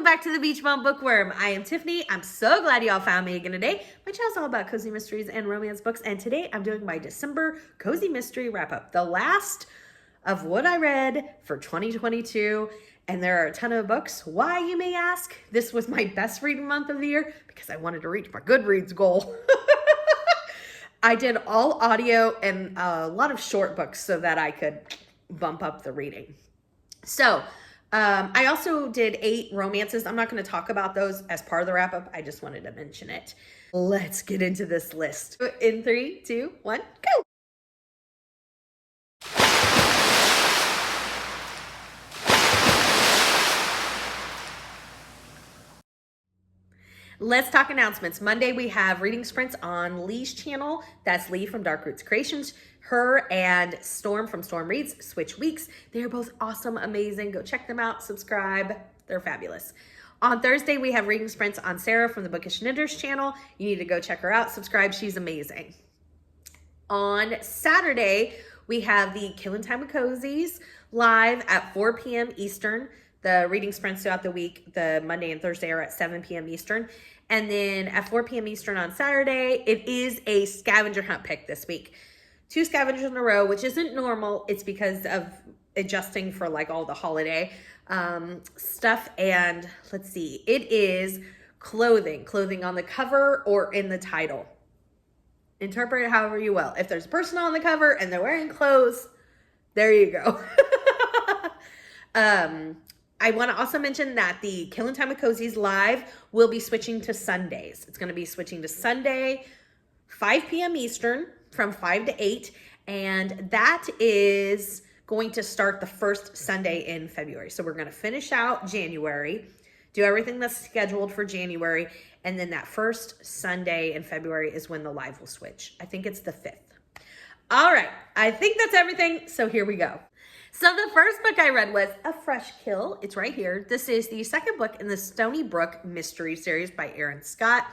back to the Beach Bum Bookworm. I am Tiffany. I'm so glad y'all found me again today. My channel's all about cozy mysteries and romance books, and today I'm doing my December cozy mystery wrap-up, the last of what I read for 2022, and there are a ton of books. Why, you may ask? This was my best reading month of the year because I wanted to reach my Goodreads goal. I did all audio and a lot of short books so that I could bump up the reading. So, I also did 8 romances. I'm not going to talk about those as part of the wrap up. I just wanted to mention it. Let's get into this list. In 3, 2, 1, go. Let's talk announcements. Monday, we have reading sprints on Lee's channel. That's Lee from Dark Roots Creations. Her and Storm from Storm Reads switch weeks. They're both awesome, amazing. Go check them out, subscribe. They're fabulous. On Thursday, we have reading sprints on Sarah from the Bookish Knitters channel. You need to go check her out, subscribe. She's amazing. On Saturday, we have the Killing Time with Cozies live at 4 p.m. Eastern. The reading sprints throughout the week, the Monday and Thursday, are at 7 p.m. Eastern. And then at 4 p.m. Eastern on Saturday, it is a scavenger hunt pick this week. 2 scavengers in a row, which isn't normal. It's because of adjusting for like all the holiday stuff. And let's see, it is clothing on the cover or in the title. Interpret it however you will. If there's a person on the cover and they're wearing clothes, there you go. I want to also mention that the Killing Time with Cozies live will be switching to Sundays. It's going to be switching to Sunday, 5 p.m. Eastern, from 5 to 8. And that is going to start the first Sunday in February. So we're going to finish out January, do everything that's scheduled for January. And then that first Sunday in February is when the live will switch. I think it's the 5th. All right. I think that's everything. So here we go. So the first book I read was A Fresh Kill. It's right here. This is the second book in the Stoneybrook mystery series by Aaron Scott.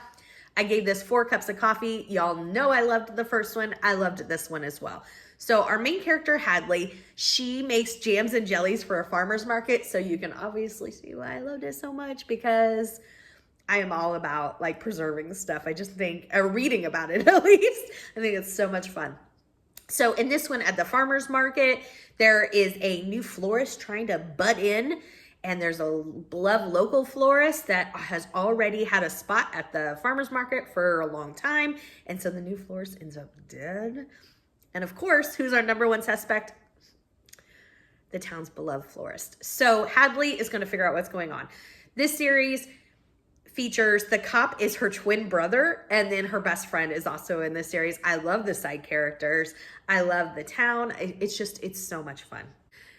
I gave this 4 cups of coffee. Y'all know I loved the first one. I loved this one as well. So our main character, Hadley, she makes jams and jellies for a farmer's market. So you can obviously see why I loved it so much, because I am all about like preserving stuff. I just think, or reading about it at least, I think it's so much fun. So in this one at the farmer's market, there is a new florist trying to butt in, and there's a beloved local florist that has already had a spot at the farmer's market for a long time. And so the new florist ends up dead. And of course, who's our number one suspect? The town's beloved florist. So Hadley is going to figure out what's going on. This series features the cop is her twin brother, and then her best friend is also in this series. I love the side characters. I love the town. It's so much fun.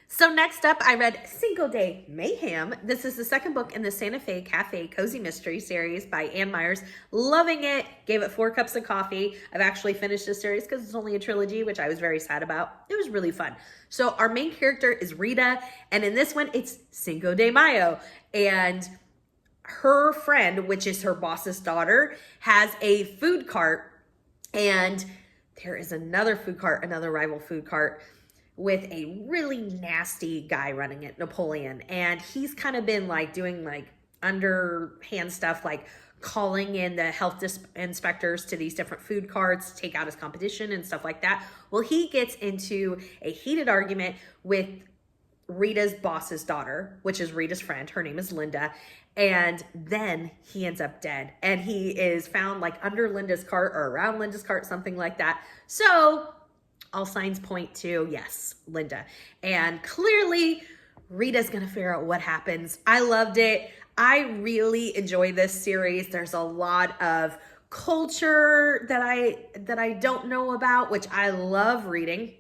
So next up, I read Single Day Mayhem. This is the second book in the Santa Fe Cafe Cozy Mystery series by Ann Myers. Loving it. Gave it 4 cups of coffee. I've actually finished this series because it's only a trilogy, which I was very sad about. It was really fun. So our main character is Rita, and in this one, it's Cinco de Mayo. And her friend, which is her boss's daughter, has a food cart, and there is another food cart, another rival food cart, with a really nasty guy running it, Napoleon. And he's kind of been like doing like underhand stuff, like calling in the health inspectors to these different food carts to take out his competition and stuff like that. Well, he gets into a heated argument with Rita's boss's daughter, which is Rita's friend. Her name is Linda. And then he ends up dead. And he is found like under Linda's cart or around Linda's cart, something like that. So all signs point to, yes, Linda. And clearly Rita's going to figure out what happens. I loved it. I really enjoy this series. There's a lot of culture that I don't know about, which I love reading.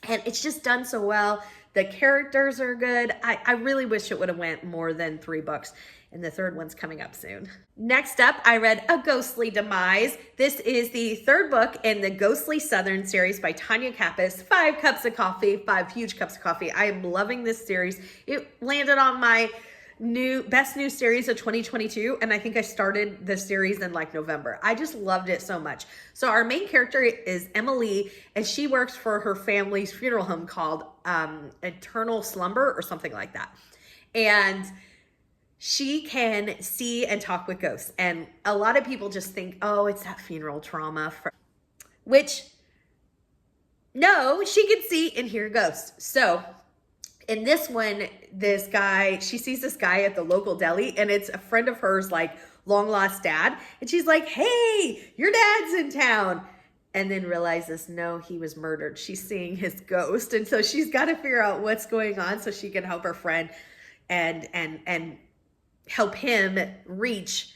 And it's just done so well. The characters are good. I really wish it would have went more than 3 books. And the 3rd one's coming up soon. Next up, I read A Ghostly Demise. This is the 3rd book in the Ghostly Southern series by TONYA KAPPES. 5 cups of coffee, 5 huge cups of coffee. I am loving this series. It landed on my best new series of 2022, and I think I started the series in like November. I just loved it so much. So our main character is Emily, and she works for her family's funeral home called Eternal Slumber or something like that. And she can see and talk with ghosts. And a lot of people just think, oh, it's that funeral trauma, which no, she can see and hear ghosts. So in this one, this guy, she sees this guy at the local deli, and it's a friend of hers, like long lost dad. And she's like, hey, your dad's in town. And then realizes, no, he was murdered. She's seeing his ghost. And so she's got to figure out what's going on so she can help her friend and help him reach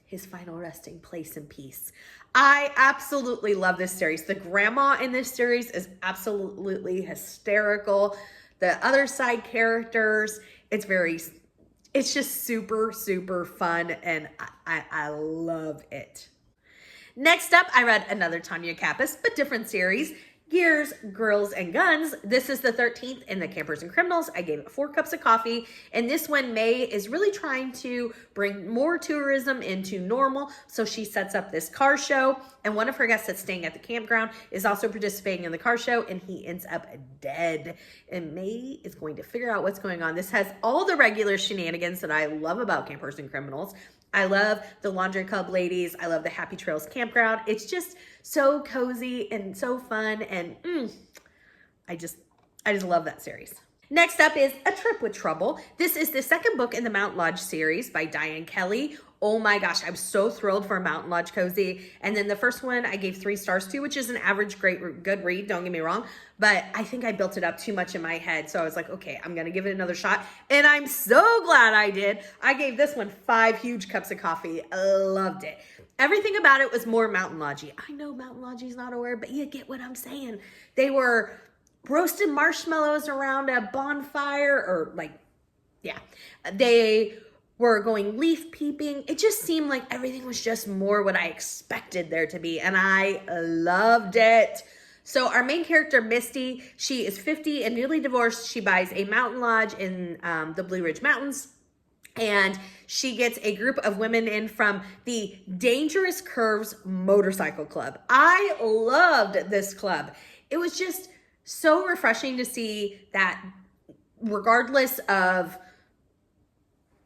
his final resting place in peace. I absolutely love this series. The grandma in this series is absolutely hysterical. The other side characters, it's just super, super fun, and I love it. Next up, I read another TONYA KAPPES, but different series, Gears, Girls, and Guns. This is the 13th in the Campers and Criminals. I gave it 4 cups of coffee. And this one, May is really trying to bring more tourism into Normal. So she sets up this car show. And one of her guests that's staying at the campground is also participating in the car show. And he ends up dead. And May is going to figure out what's going on. This has all the regular shenanigans that I love about Campers and Criminals. I love the Laundry Club ladies. I love the Happy Trails campground. It's just so cozy and so fun, and I just love that series. Next up is A Trip with Trouble. This is the second book in the Mountain Lodge series by Diane Kelly. Oh my gosh, I'm so thrilled for a Mountain Lodge cozy. And then the first one I gave 3 stars to, which is an average good read, don't get me wrong. But I think I built it up too much in my head. So I was like, okay, I'm going to give it another shot. And I'm so glad I did. I gave this one 5 huge cups of coffee. I loved it. Everything about it was more Mountain Lodge-y. I know Mountain Lodge-y's not a word, but you get what I'm saying. They were roasted marshmallows around a bonfire, or like, yeah. They were going leaf peeping. It just seemed like everything was just more what I expected there to be, and I loved it. So our main character, Misty, she is 50 and newly divorced. She buys a mountain lodge in the Blue Ridge Mountains, and she gets a group of women in from the Dangerous Curves Motorcycle Club. I loved this club. It was just so refreshing to see that regardless of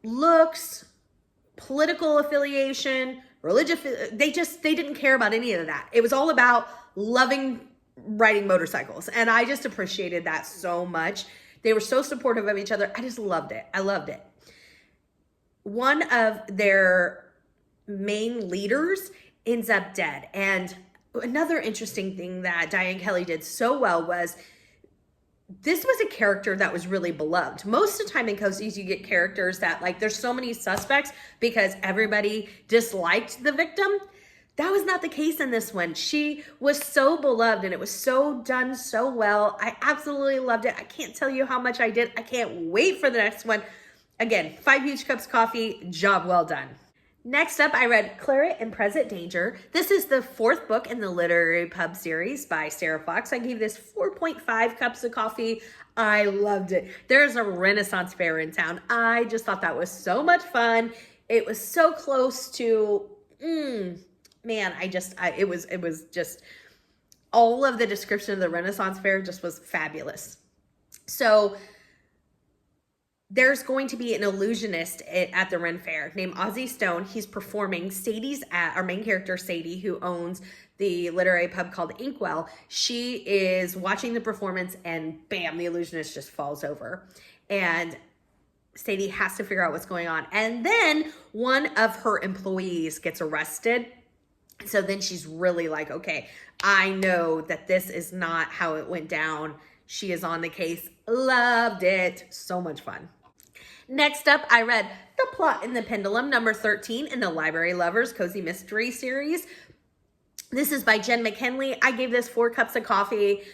looks, political affiliation, religious, they didn't care about any of that. It was all about loving riding motorcycles. And I just appreciated that so much. They were so supportive of each other. I just loved it. I loved it. One of their main leaders ends up dead. And another interesting thing that Diane Kelly did so well was this was a character that was really beloved. Most of the time in Cozies, you get characters that, like, there's so many suspects because everybody disliked the victim. That was not the case in this one. She was so beloved, and it was so done so well. I absolutely loved it. I can't tell you how much I did. I can't wait for the next one. Again, 5 huge cups of coffee, job well done. Next up, I read Claret in Present Danger. This is the 4th book in the Literary Pub series by Sarah Fox. I gave this 4.5 cups of coffee. I loved it. There's a Renaissance fair in town. I just thought that was so much fun. It was so close to, man, it was just, all of the description of the Renaissance fair just was fabulous. So there's going to be an illusionist at the Ren Fair named Ozzy Stone. He's performing. Our main character, Sadie, who owns the literary pub called Inkwell, she is watching the performance, and bam, the illusionist just falls over. And Sadie has to figure out what's going on. And then one of her employees gets arrested. So then she's really like, okay, I know that this is not how it went down. She is on the case. Loved it. So much fun. Next up, I read The Plot in the Pendulum, number 13 in the Library Lovers Cozy Mystery series. This is by Jen McKinley. I gave this 4 cups of coffee.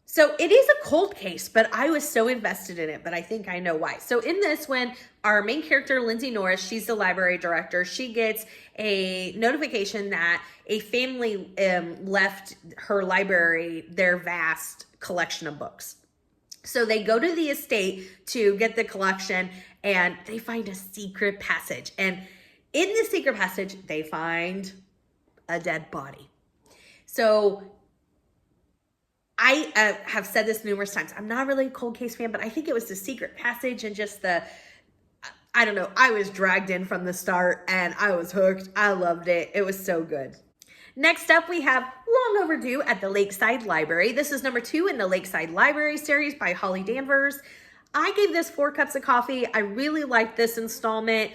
So it is a cold case, but I was so invested in it, but I think I know why. So in this one, our main character, Lindsay Norris, she's the library director. She gets a notification that a family left her library their vast collection of books. So they go to the estate to get the collection, and they find a secret passage. And in the secret passage, they find a dead body. So I have said this numerous times. I'm not really a cold case fan, but I think it was the secret passage and just I I don't know, I was dragged in from the start and I was hooked. I loved it. It was so good. Next up, we have Long Overdue at the Lakeside Library. This is number 2 in the Lakeside Library series by Holly Danvers. I gave this 4 cups of coffee. I really liked this installment.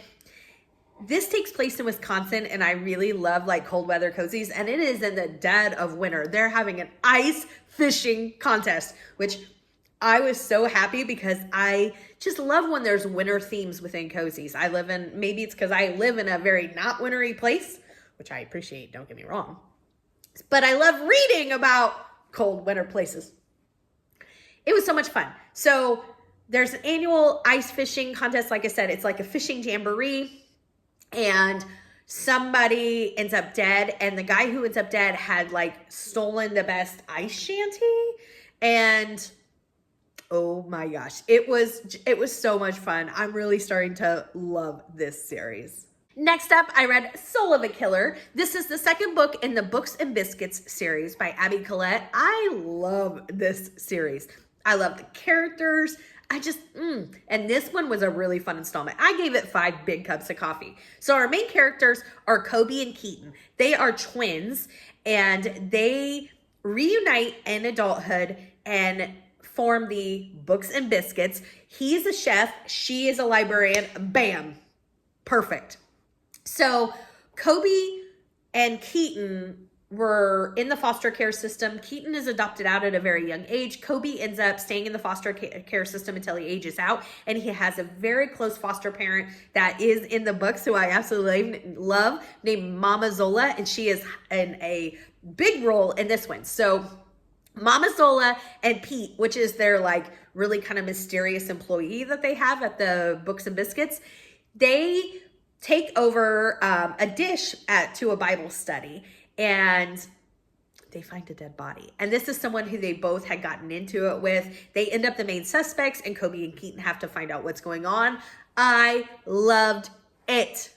This takes place in Wisconsin, and I really love like cold weather cozies, and it is in the dead of winter. They're having an ice fishing contest, which I was so happy because I just love when there's winter themes within cozies. Maybe it's because I live in a very not wintry place, which I appreciate, don't get me wrong. But I love reading about cold winter places. It was so much fun. So there's an annual ice fishing contest. Like I said, it's like a fishing jamboree. And somebody ends up dead, and the guy who ends up dead had like stolen the best ice shanty, and oh my gosh, it was so much fun. I'm really starting to love this series. Next up, I read Soul of a Killer. This is the second book in the Books and Biscuits series by Abby Collette. I love this series. I love the characters. And this one was a really fun installment. I gave it 5 big cups of coffee. So our main characters are Kobe and Keaton. They are twins, and they reunite in adulthood and form the Books and Biscuits. He's a chef. She is a librarian. Bam. Perfect. So Kobe and Keaton were in the foster care system. Keaton is adopted out at a very young age. Kobe ends up staying in the foster care system until he ages out, and he has a very close foster parent that is in the books who I absolutely love, named Mama Zola, and she is in a big role in this one. So Mama Zola and Pete, which is their like really kind of mysterious employee that they have at the Books and Biscuits, they take over a dish to a Bible study, and they find a dead body. And this is someone who they both had gotten into it with. They end up the main suspects, and Kobe and Keaton have to find out what's going on. I loved it.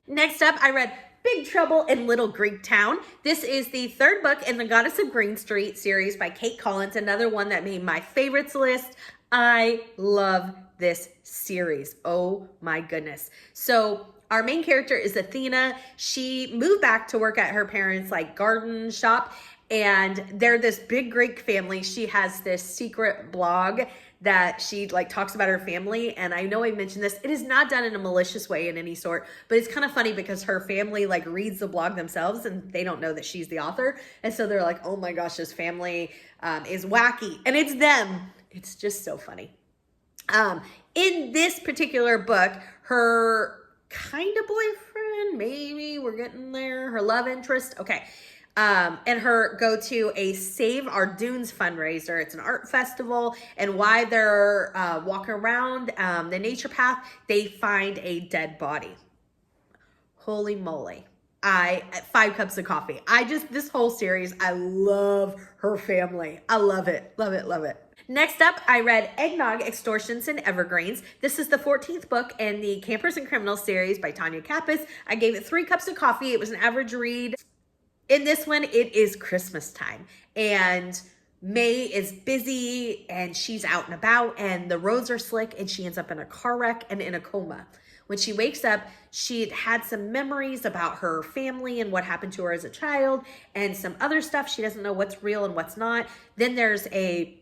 Next up, I read Big Trouble in Little Greek Town. This is the 3rd book in the Goddess of Green Street series by Kate Collins, another one that made my favorites list. I love this series. Oh my goodness. So our main character is Athena. She moved back to work at her parents' like garden shop, and they're this big Greek family. She has this secret blog that she like talks about her family, and I know I mentioned this. It is not done in a malicious way in any sort, but it's kind of funny because her family like reads the blog themselves, and they don't know that she's the author, and so they're like, oh my gosh, this family is wacky, and it's them. It's just so funny. In this particular book, her kind of boyfriend, maybe we're getting there, her love interest, okay, and her go to a Save Our Dunes fundraiser. It's an art festival, and while they're walking around the nature path, they find a dead body. Holy moly. 5 cups of coffee. This whole series, I love her family. I love it, love it, love it. Next up, I read Eggnog, Extortions, and Evergreens. This is the 14th book in the Campers and Criminals series by TONYA KAPPES. I gave it 3 cups of coffee. It was an average read. In this one, it is Christmas time, and May is busy, and she's out and about, and the roads are slick, and she ends up in a car wreck and in a coma. When she wakes up, she had some memories about her family and what happened to her as a child, and some other stuff. She doesn't know what's real and what's not. Then there's a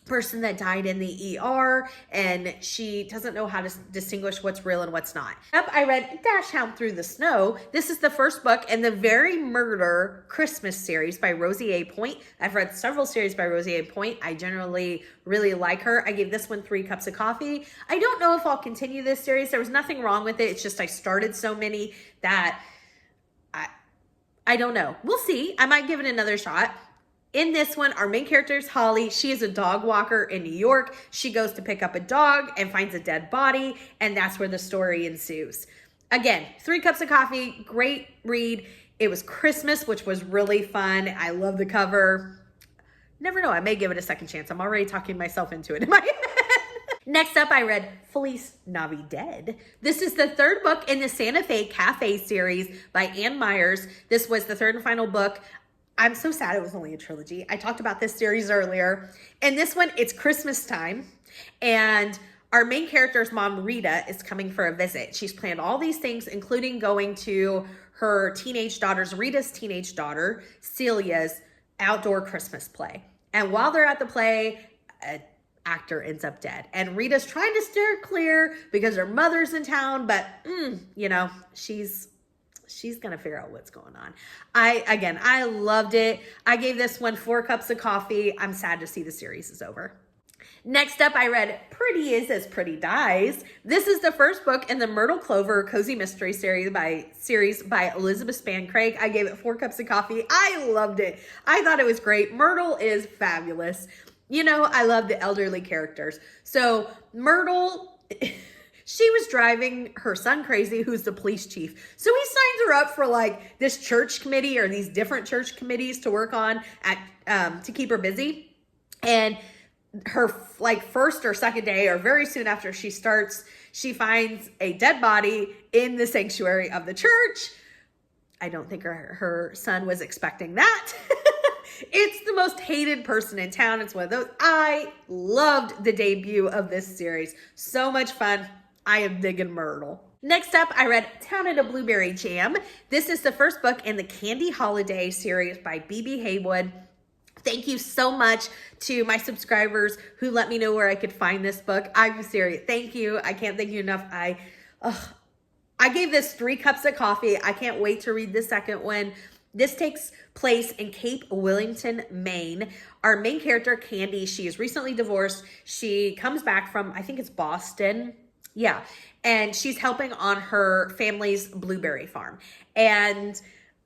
person that died in the ER, and she doesn't know how to distinguish what's real and what's not. Up, I read Dash Hound Through the Snow. This is the 1st book in the Very Murder Christmas series by Rosie A. Point. I've read several series by Rosie A. Point. I generally really like her. I gave this one 3 cups of coffee. I don't know if I'll continue this series. There was nothing wrong with it. It's just I started so many that I don't know. We'll see. I might give it another shot. In this one, our main character is Holly. She is a dog walker in New York. She goes to pick up a dog and finds a dead body, and that's where the story ensues. Again, 3 cups of coffee, great read. It was Christmas, which was really fun. I love the cover. Never know, I may give it a second chance. I'm already talking myself into it in my head. Next up, I read Felice Navidad. This is the 3rd book in the Santa Fe Cafe series by Ann Myers. This was the 3rd and final book. I'm so sad it was only a trilogy. I talked about this series earlier. And this one, it's Christmas time. And our main character's mom, Rita, is coming for a visit. She's planned all these things, including going to her Rita's teenage daughter, Celia's outdoor Christmas play. And while they're at the play, an actor ends up dead. And Rita's trying to steer clear because her mother's in town, but you know, she's gonna figure out what's going on. I loved it. I gave this one 4 cups of coffee. I'm sad to see the series is over. Next up, I read Pretty Is As Pretty Dies. This is the first book in the Myrtle Clover Cozy Mystery series by Elizabeth Spann Craig. I gave it 4 cups of coffee. I loved it. I thought it was great. Myrtle is fabulous. You know, I love the elderly characters. So Myrtle, she was driving her son crazy, who's the police chief. So he signs her up for like this church committee or these different church committees to work on to keep her busy. And her like first or second day or very soon after she starts, she finds a dead body in the sanctuary of the church. I don't think her son was expecting that. It's the most hated person in town. It's one of those. I loved the debut of this series. So much fun. I am digging Myrtle. Next up, I read Town in a Blueberry Jam. This is the first book in the Candy Holiday series by B.B. Haywood. Thank you so much to my subscribers who let me know where I could find this book. I'm serious. Thank you. I can't thank you enough. I gave this 3 cups of coffee. I can't wait to read the second one. This takes place in Cape Wellington, Maine. Our main character, Candy, she is recently divorced. She comes back from, I think it's Boston. Yeah. And she's helping on her family's blueberry farm. And,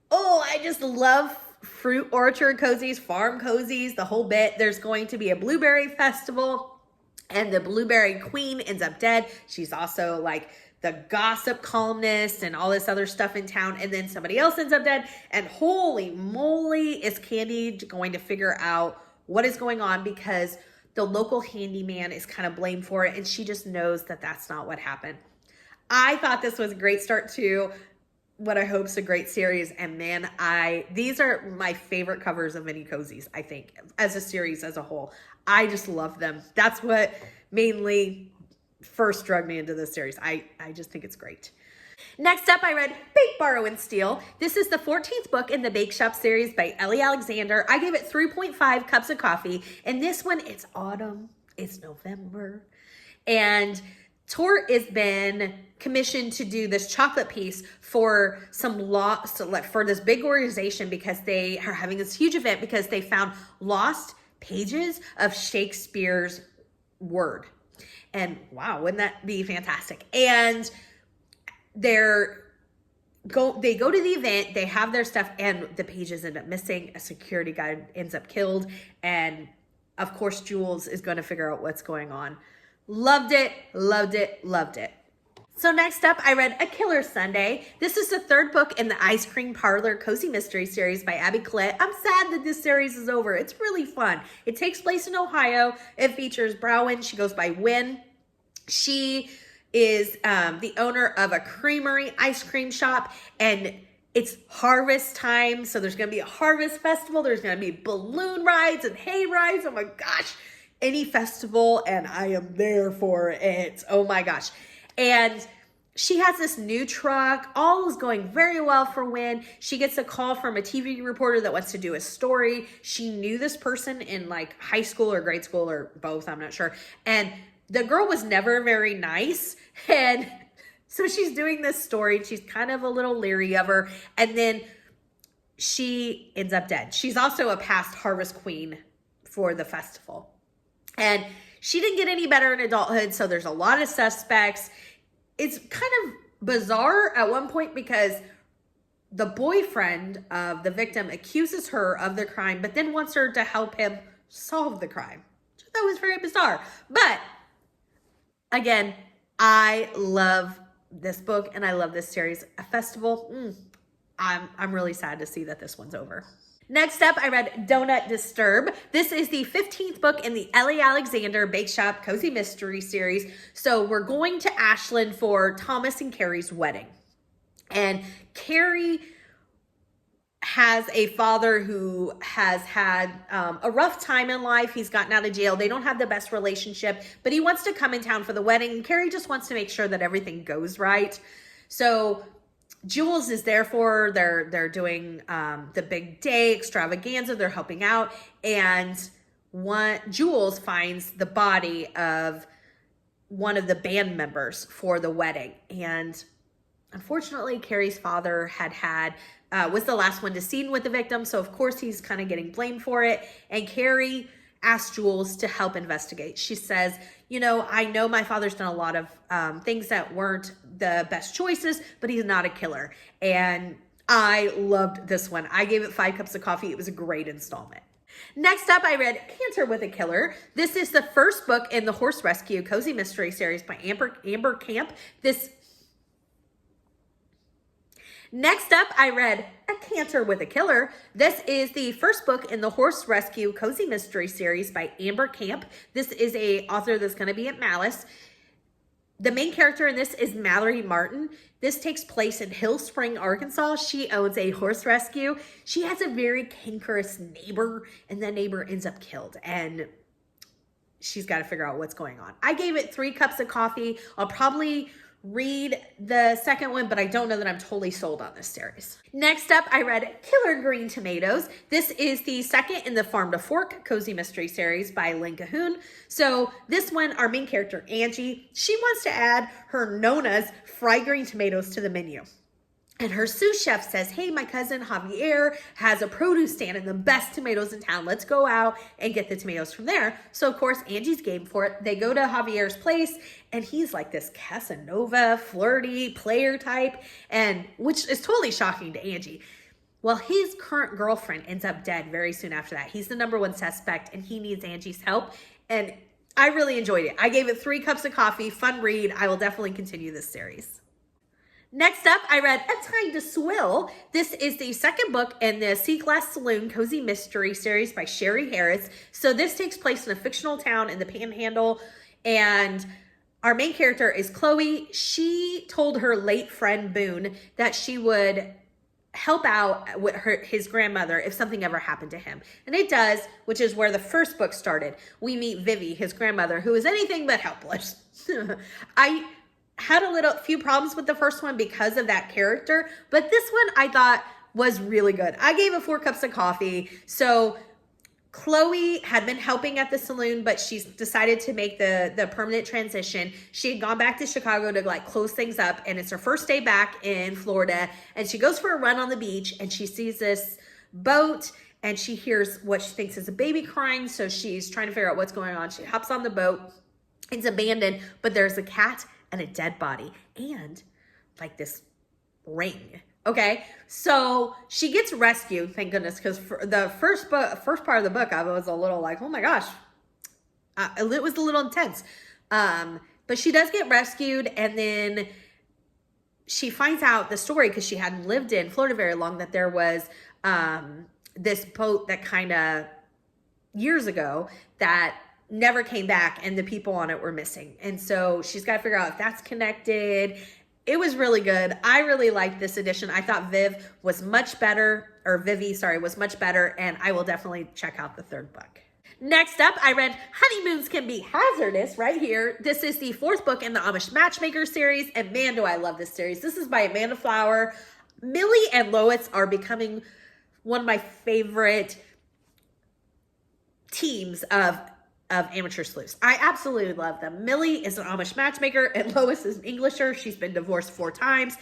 oh, I just love fruit orchard cozies, farm cozies, the whole bit. There's going to be a blueberry festival and the blueberry queen ends up dead. She's also like the gossip columnist and all this other stuff in town. And then somebody else ends up dead. And holy moly, is Candy going to figure out what is going on, because the local handyman is kind of blamed for it. And she just knows that that's not what happened. I thought this was a great start to what I hope is a great series. And man, these are my favorite covers of any cozies, I think, as a series as a whole. I just love them. That's what mainly first drug me into this series. I just think it's great. Next up, I read Bake, Borrow, and Steal. This is the 14th book in the Bakeshop series by Ellie Alexander. I gave it 3.5 cups of coffee. And this one, it's autumn, it's November. And Tor has been commissioned to do this chocolate piece for for this big organization, because they are having this huge event because they found lost pages of Shakespeare's word. And wow, wouldn't that be fantastic? And they go to the event, they have their stuff, and the pages end up missing. A security guard ends up killed. And of course, Jules is going to figure out what's going on. Loved it, loved it, loved it. So next up, I read A Killer Sunday. This is the 3rd book in the Ice Cream Parlor Cozy Mystery series by Abby Collette. I'm sad that this series is over. It's really fun. It takes place in Ohio. It features Browen. She goes by Wynn. She is the owner of a creamery ice cream shop, and it's harvest time. So there's going to be a harvest festival. There's going to be balloon rides and hay rides. Oh my gosh. Any festival, and I am there for it. Oh my gosh. And she has this new truck. All is going very well for Wynn. She gets a call from a TV reporter that wants to do a story. She knew this person in like high school or grade school or both, I'm not sure. And the girl was never very nice. And so she's doing this story. She's kind of a little leery of her. And then she ends up dead. She's also a past harvest queen for the festival. And she didn't get any better in adulthood, so there's a lot of suspects. It's kind of bizarre at one point because the boyfriend of the victim accuses her of the crime, but then wants her to help him solve the crime. So that was very bizarre. But again, I love this book and I love this series. A festival, I'm really sad to see that this one's over. Next up, I read Donut Disturb. This is the 15th book in the Ellie Alexander Bakeshop Cozy Mystery series. So we're going to Ashland for Thomas and Carrie's wedding. And Carrie has a father who has had a rough time in life. He's gotten out of jail. They don't have the best relationship, but he wants to come in town for the wedding. And Carrie just wants to make sure that everything goes right. So Jules is there for her. They're doing the big day extravaganza. They're helping out. And Jules finds the body of one of the band members for the wedding. And unfortunately, Carrie's father was the last one to seen with the victim. So of course he's kind of getting blamed for it. And Carrie asked Jules to help investigate. She says, I know my father's done a lot of things that weren't the best choices, but he's not a killer. And I loved this one. I gave it 5 cups of coffee. It was a great installment. Next up, I read Cancer with a Killer. This is the first book in the Horse Rescue Cozy Mystery Series by Amber Camp. Next up, I read A Canter with a Killer. This is the first book in the Horse Rescue Cozy Mystery Series by Amber Camp. This is a author that's going to be at Malice. The main character in this is Mallory Martin. This takes place in Hill Spring, Arkansas. She owns a horse rescue. She has a very cankerous neighbor, and that neighbor ends up killed, and she's got to figure out what's going on. I gave it 3 cups of coffee. I'll probably read the second one, but I don't know that I'm totally sold on this series. Next up, I read Killer Green Tomatoes. This is the second in the Farm to Fork Cozy Mystery Series by Lynn Cahoon. So this one, our main character, Angie, she wants to add her Nona's fried green tomatoes to the menu. And her sous chef says, hey, my cousin Javier has a produce stand and the best tomatoes in town. Let's go out and get the tomatoes from there. So, of course, Angie's game for it. They go to Javier's place, and he's like this Casanova, flirty, player type, and which is totally shocking to Angie. Well, his current girlfriend ends up dead very soon after that. He's the #1 suspect, and he needs Angie's help. And I really enjoyed it. I gave it 3 cups of coffee. Fun read. I will definitely continue this series. Next up, I read A Time to Swill. This is the second book in the C-Class Saloon Cozy Mystery Series by Sherry Harris. So this takes place in a fictional town in the Panhandle, and our main character is Chloe. She told her late friend Boone that she would help out with his grandmother if something ever happened to him. And it does, which is where the first book started. We meet Vivi, his grandmother, who is anything but helpless. I had a few problems with the first one because of that character, but this one I thought was really good. I gave it 4 cups of coffee. So Chloe had been helping at the saloon, but she's decided to make the permanent transition. She had gone back to Chicago to close things up, and it's her first day back in Florida, and she goes for a run on the beach, and she sees this boat, and she hears what she thinks is a baby crying. So she's trying to figure out what's going on. She hops on the boat. It's abandoned, but there's a cat and a dead body and this ring. Okay, so she gets rescued, thank goodness, because for the first part of the book, I was a little like, oh my gosh, it was a little intense. But she does get rescued, and then she finds out the story, because she hadn't lived in Florida very long, that there was this boat that kind of years ago that never came back, and the people on it were missing. And so she's got to figure out if that's connected. It was really good. I really liked this edition. I thought Vivi was much better, and I will definitely check out the 3rd book. Next up, I read Honeymoons Can Be Hazardous right here. This is the 4th book in the Amish Matchmaker series, and man, do I love this series. This is by Amanda Flower. Millie and Lois are becoming one of my favorite teams of amateur sleuths. I absolutely love them. Millie is an Amish matchmaker, and Lois is an Englisher. She's been divorced 4 times.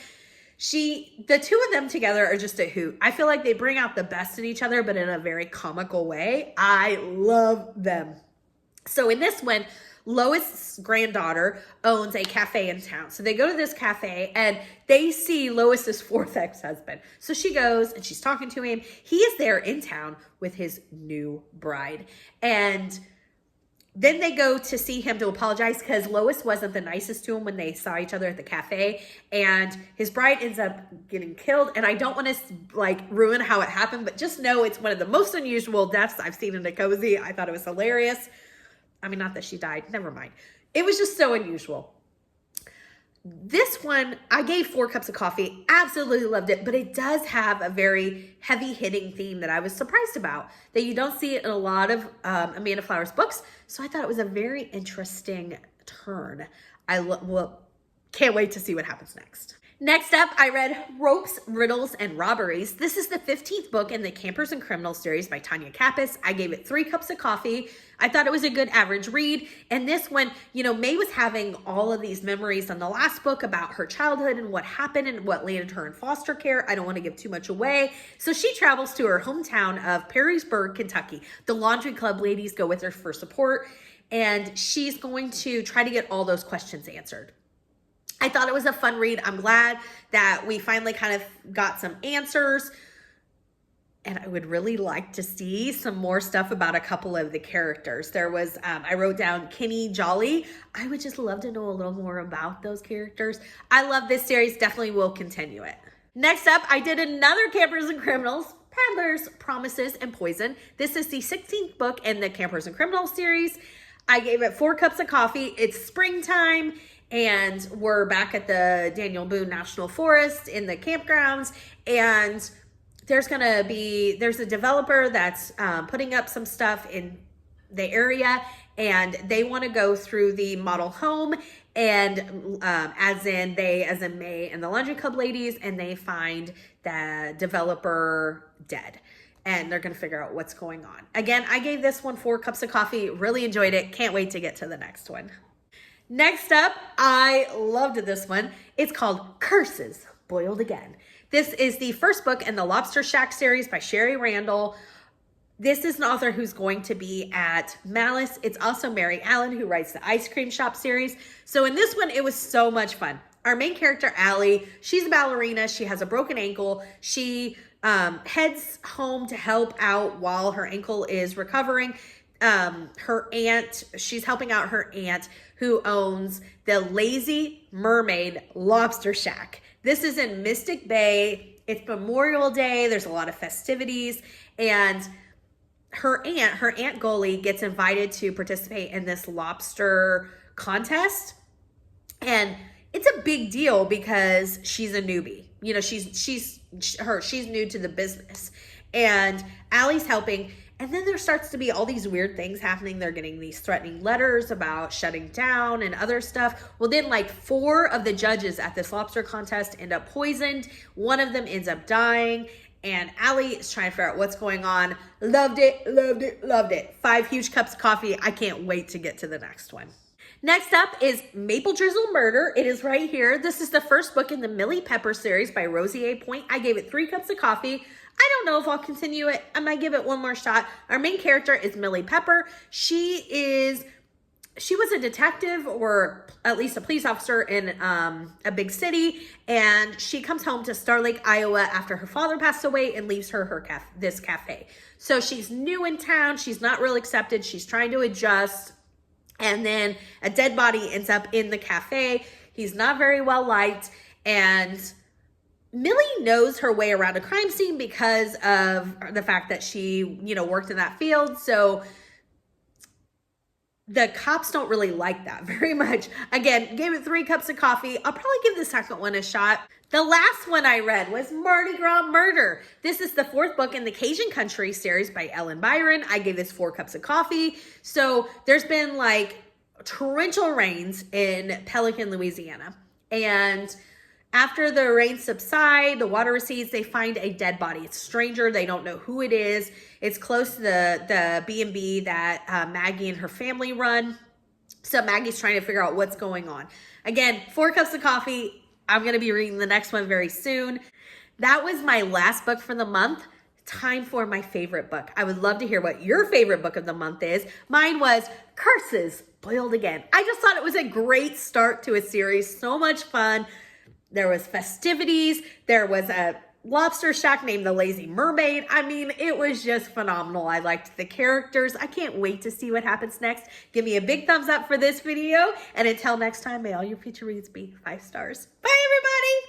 The two of them together are just a hoot. I feel like they bring out the best in each other, but in a very comical way. I love them. So in this one, Lois' granddaughter owns a cafe in town. So they go to this cafe, and they see Lois's 4th ex-husband. So she goes, and she's talking to him. He is there in town with his new bride. And then they go to see him to apologize, because Lois wasn't the nicest to him when they saw each other at the cafe, and his bride ends up getting killed. And I don't want to ruin how it happened, but just know it's one of the most unusual deaths I've seen in a cozy. I thought it was hilarious. I mean, not that she died. Never mind. It was just so unusual. This one, I gave 4 cups of coffee. Absolutely loved it, but it does have a very heavy-hitting theme that I was surprised about, that you don't see it in a lot of Amanda Flowers books. So I thought it was a very interesting turn. Can't wait to see what happens next. Next up, I read Ropes, Riddles, and Robberies. This is the 15th book in the Campers and Criminals series by TONYA KAPPES. I gave it 3 cups of coffee. I thought it was a good average read. And this one, you know, May was having all of these memories on the last book about her childhood and what happened and what landed her in foster care. I don't want to give too much away. So she travels to her hometown of Perrysburg, Kentucky. The laundry club ladies go with her for support, and she's going to try to get all those questions answered. I thought it was a fun read. I'm glad that we finally kind of got some answers. And I would really like to see some more stuff about a couple of the characters. There was, I wrote down Kenny Jolly. I would just love to know a little more about those characters. I love this series. Definitely will continue it. Next up, I did another Campers and Criminals, Peddlers, Promises, and Poison. This is the 16th book in the Campers and Criminals series. I gave it 4 cups of coffee. It's springtime, and we're back at the Daniel Boone National Forest in the campgrounds, and there's a developer that's putting up some stuff in the area, and they want to go through the model home, and as in May and the laundry club ladies, and they find the developer dead. And they're going to figure out what's going on. Again, I gave this one 4 cups of coffee. Really enjoyed it. Can't wait to get to the next one. Next up, I loved this one. It's called Curses Boiled Again. This is the first book in the Lobster Shack series by Sherry Randall. This is an author who's going to be at Malice. It's also Mary Allen, who writes the Ice Cream Shop series. So in this one, it was so much fun. Our main character, Ellie, she's a ballerina. She has a broken ankle. She heads home to help out while her ankle is recovering. Her aunt, she's helping out her aunt who owns the Lazy Mermaid Lobster Shack. This is in Mystic Bay. It's Memorial Day. There's a lot of festivities, and her aunt Goalie, gets invited to participate in this lobster contest. And it's a big deal because she's a newbie. You know, she's new to the business, and Allie's helping. And then there starts to be all these weird things happening. They're getting these threatening letters about shutting down and other stuff. Well, then like 4 of the judges at this lobster contest end up poisoned. One of them ends up dying, and Ellie is trying to figure out what's going on. Loved it, loved it, loved it. 5 huge cups of coffee. I can't wait to get to the next one. Next up is Maple Drizzle Murder. It is right here. This is the first book in the Millie Pepper series by Rosie A. Point. I gave it 3 cups of coffee. I don't know if I'll continue it. I might give it one more shot. Our main character is Millie Pepper. She was a detective, or at least a police officer in a big city, and she comes home to Star Lake, Iowa after her father passed away and leaves this cafe. So she's new in town. She's not real accepted. She's trying to adjust. And then a dead body ends up in the cafe. He's not very well liked, and Millie knows her way around a crime scene because of the fact that she, worked in that field. So the cops don't really like that very much. Again, gave it 3 cups of coffee. I'll probably give the second one a shot. The last one I read was Mardi Gras Murder. This is the 4th book in the Cajun Country series by Ellen Byron. I gave this 4 cups of coffee. So there's been like torrential rains in Pelican, Louisiana. And after the rains subside, the water recedes, they find a dead body. It's a stranger. They don't know who it is. It's close to the B&B that Maggie and her family run. So Maggie's trying to figure out what's going on. Again, 4 cups of coffee. I'm going to be reading the next one very soon. That was my last book for the month. Time for my favorite book. I would love to hear what your favorite book of the month is. Mine was Curses Boiled Again. I just thought it was a great start to a series. So much fun. There was festivities. There was a lobster shack named the Lazy Mermaid. I mean, it was just phenomenal. I liked the characters. I can't wait to see what happens next. Give me a big thumbs up for this video. And until next time, may all your future reads be 5 stars. Bye, everybody.